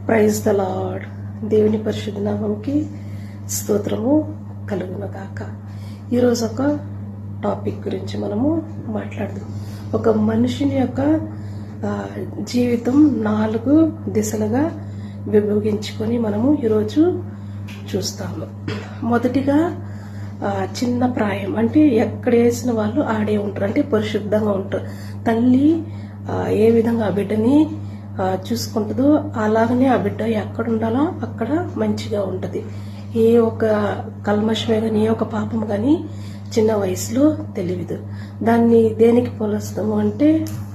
Praise the lord. దేవుని పరిశుద్ధ నామముకి స్తోత్రము కలుగునగాక. ఈరోజు ఒక టాపిక్ గురించి మనము మాట్లాడదాం. ఒక మనిషిని యొక్క జీవితం 4 దిశలుగా విభజించుకొని మనము ఈరోజు చూస్తాము. మొదటిగా చిన్న ప్రాయం, అంటే ఎక్కడ వేసిన వాళ్ళు ఆడే ఉంటారు, అంటే పరిశుద్ధంగా ఉంటారు. తల్లి ఏ విధంగా ఆ బిడ్డని చూసుకుంటుందో అలాగనే ఆ బిడ్డ ఎక్కడ ఉండాలో అక్కడ మంచిగా ఉంటుంది. ఏ ఒక కల్మషమే కానీ ఏ ఒక పాపం కానీ చిన్న వయసులో తెలియదు. దాన్ని దేనికి పోలుస్తాము అంటే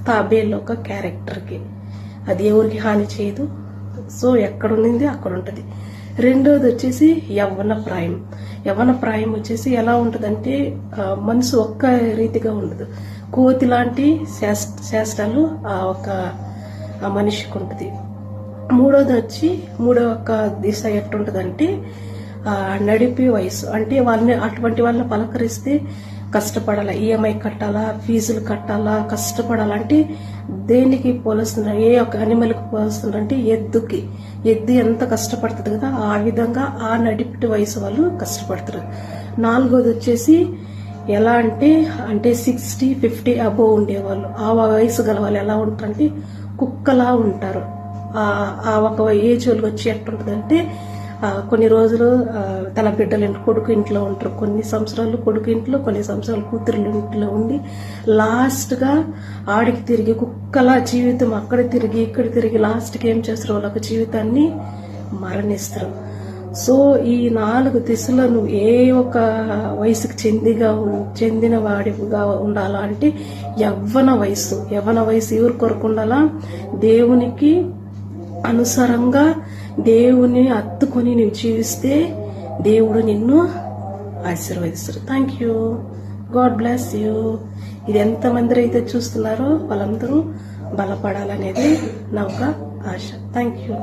తాబేలు ఒక క్యారెక్టర్కి. అది ఎవరికి హాని చేయదు. సో ఎక్కడ ఉండింది అక్కడ ఉంటుంది. రెండోది వచ్చేసి యవ్వన ప్రాయం. యవ్వన ప్రాయం వచ్చేసి ఎలా ఉంటుందంటే మనసు ఒక్క రీతిగా ఉండదు. కోతి లాంటి శాస్త్రాలు ఒక మనిషికి ఉంటుంది. మూడోది వచ్చి మూడో ఒక దిశ ఎట్టుంటుందంటే నడిపే వయసు. అంటే వాళ్ళని అటువంటి వాళ్ళని పలకరిస్తే కష్టపడాలా, ఈఎంఐ కట్టాలా, ఫీజులు కట్టాలా, కష్టపడాలా. అంటే దేనికి పోలుస్తున్నారు, ఏ ఒక అనిమల్కి పోలుస్తున్నారు అంటే ఎద్దుకి. ఎద్దు ఎంత కష్టపడుతుంది కదా, ఆ విధంగా ఆ నడిపి వయసు వాళ్ళు కష్టపడతారు. నాలుగోది వచ్చేసి ఎలా అంటే 60, 50 అబోవ్ ఉండేవాళ్ళు, ఆ వయసు గల వాళ్ళు ఎలా ఉంటారంటే కుక్కలా ఉంటారు. ఆ ఒక ఏజ్ వాళ్ళకి వచ్చి ఎట్టుంటుందంటే కొన్ని రోజులు తన బిడ్డలు కొడుకు ఇంట్లో ఉంటారు, కొన్ని సంవత్సరాలు కొడుకు ఇంట్లో, కొన్ని సంవత్సరాలు కూతురు ఇంట్లో ఉండి లాస్ట్గా ఆడికి తిరిగి కుక్కలా జీవితం అక్కడ తిరిగి ఇక్కడ తిరిగి లాస్ట్కి ఏం చేస్తారు, వాళ్ళ జీవితాన్ని మరణిస్తారు. సో ఈ 4 దిశలో నువ్వు ఏ ఒక వయసుకు చెందిన వాడిగా ఉండాలా అంటే యవ్వన వయసు. యవ్వన వయసు ఎవరి కొరకు ఉండాలా? దేవునికి అనుసారంగా దేవుని హత్తుకొని నువ్వు జీవిస్తే దేవుడు నిన్ను ఆశీర్వదిస్తారు. Thank you. God bless you. ఇది ఎంతమంది అయితే చూస్తున్నారో వాళ్ళందరూ బలపడాలనేది నా ఒక ఆశ. Thank you.